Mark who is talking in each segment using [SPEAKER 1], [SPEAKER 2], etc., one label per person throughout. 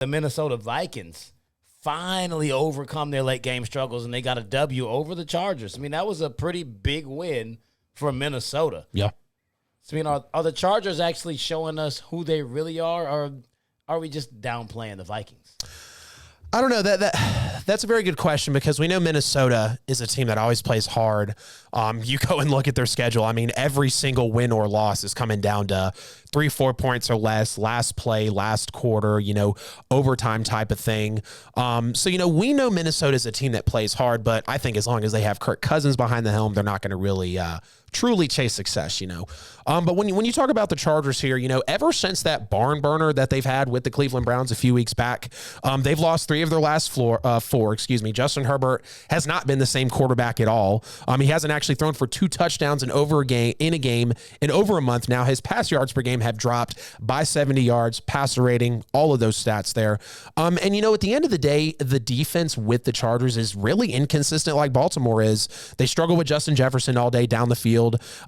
[SPEAKER 1] the Minnesota Vikings finally overcome their late game struggles, and they got a W over the Chargers. I mean, that was a pretty big win for Minnesota.
[SPEAKER 2] Yeah.
[SPEAKER 1] So, I mean, are the Chargers actually showing us who they really are, or are we just downplaying the Vikings?
[SPEAKER 2] I don't know. That's a very good question, because we know Minnesota is a team that always plays hard. You go and look at their schedule. I mean, every single win or loss is coming down to 3-4 points or less, last play, last quarter, overtime type of thing. So, we know Minnesota is a team that plays hard, but I think as long as they have Kirk Cousins behind the helm, they're not going to really truly chase success, But when you talk about the Chargers here, ever since that barn burner that they've had with the Cleveland Browns a few weeks back, they've lost 3 of their last 4. Justin Herbert has not been the same quarterback at all. He hasn't actually thrown for 2 touchdowns in over a month now. His pass yards per game have dropped by 70 yards, passer rating, all of those stats there. And at the end of the day, the defense with the Chargers is really inconsistent like Baltimore is. They struggle with Justin Jefferson all day down the field.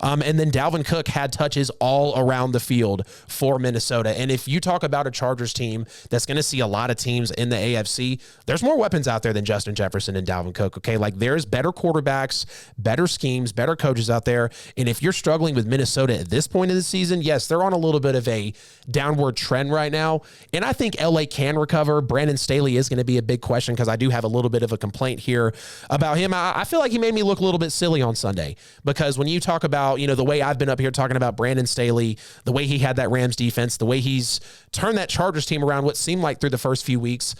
[SPEAKER 2] And then Dalvin Cook had touches all around the field for Minnesota. And if you talk about a Chargers team that's going to see a lot of teams in the AFC, there's more weapons out there than Justin Jefferson and Dalvin Cook, okay? Like, there's better quarterbacks, better schemes, better coaches out there. And if you're struggling with Minnesota at this point of the season, yes, they're on a little bit of a downward trend right now. And I think LA can recover. Brandon Staley is going to be a big question, because I do have a little bit of a complaint here about him. I feel like he made me look a little bit silly on Sunday, because when you talk about, the way I've been up here talking about Brandon Staley, the way he had that Rams defense, the way he's turned that Chargers team around what seemed like through the first few weeks,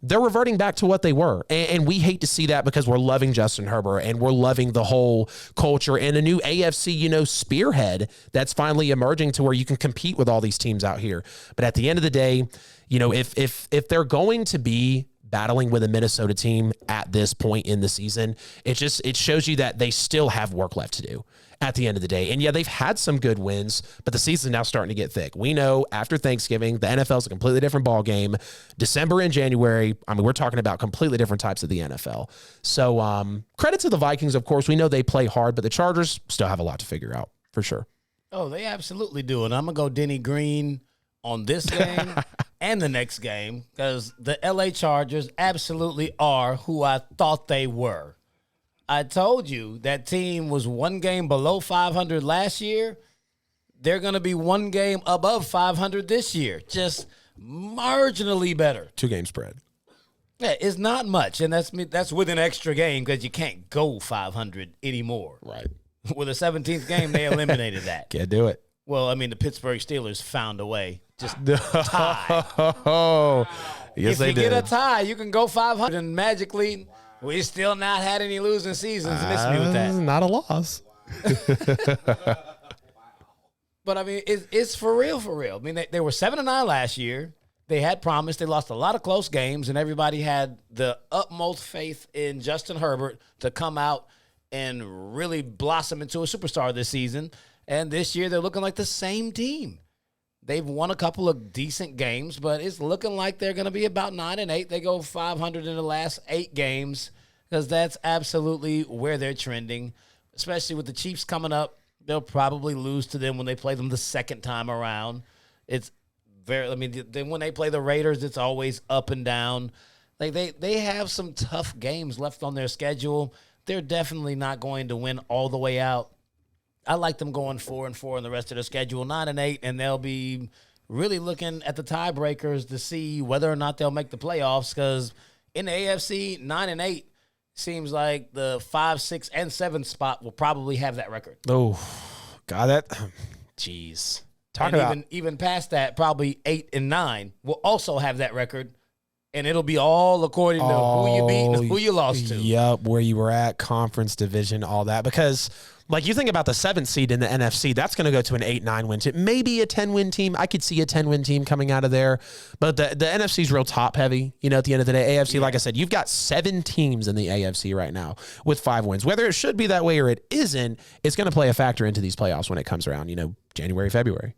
[SPEAKER 2] they're reverting back to what they were. And we hate to see that, because we're loving Justin Herbert and we're loving the whole culture and a new AFC, spearhead that's finally emerging to where you can compete with all these teams out here. But at the end of the day, if they're going to be battling with a Minnesota team at this point in the season, it shows you that they still have work left to do at the end of the day. And yeah, they've had some good wins, but the season's now starting to get thick. We know after Thanksgiving, the NFL is a completely different ball game. December and January, we're talking about completely different types of the NFL. So credit to the Vikings, of course. We know they play hard, but the Chargers still have a lot to figure out, for sure.
[SPEAKER 1] Oh, they absolutely do. And I'm going to go Denny Green on this game and the next game, because the LA Chargers absolutely are who I thought they were. I told you that team was 1 game below 500 last year. They're going to be 1 game above 500 this year, just marginally better.
[SPEAKER 2] 2-game spread.
[SPEAKER 1] Yeah, it's not much, and that's with an extra game, because you can't go 500 anymore.
[SPEAKER 2] Right.
[SPEAKER 1] With a 17th game, they eliminated that.
[SPEAKER 2] Can't do it.
[SPEAKER 1] Well, the Pittsburgh Steelers found a way. Just tie.
[SPEAKER 2] Oh, yes, they did.
[SPEAKER 1] If you get a tie, you can go 500, and magically, we still not had any losing seasons. Miss me with that.
[SPEAKER 2] Not a loss.
[SPEAKER 1] But, it's for real, for real. They were 7-9 last year. They had promise. They lost a lot of close games, and everybody had the utmost faith in Justin Herbert to come out and really blossom into a superstar this season. And this year, they're looking like the same team. They've won a couple of decent games, but it's looking like they're going to be about 9-8. They go 500 in the last 8 games, because that's absolutely where they're trending, especially with the Chiefs coming up. They'll probably lose to them when they play them the second time around. It's then when they play the Raiders, it's always up and down. Like they have some tough games left on their schedule. They're definitely not going to win all the way out. I like them going 4-4 in the rest of the schedule, 9-8, and they'll be really looking at the tiebreakers to see whether or not they'll make the playoffs, because in the AFC, 9-8 seems like the 5, 6, and 7 spot will probably have that record.
[SPEAKER 2] Oh, God, jeez.
[SPEAKER 1] Even past that, probably 8 and 9 will also have that record. And it'll be all according to who you beat and who you lost to.
[SPEAKER 2] Yep, where you were at, conference, division, all that. Because, you think about the 7th seed in the NFC, that's going to go to an 8-9 win team. Maybe a 10-win team. I could see a 10-win team coming out of there. But the NFC's real top-heavy, at the end of the day. AFC, like I said, you've got 7 teams in the AFC right now with 5 wins. Whether it should be that way or it isn't, it's going to play a factor into these playoffs when it comes around, January, February.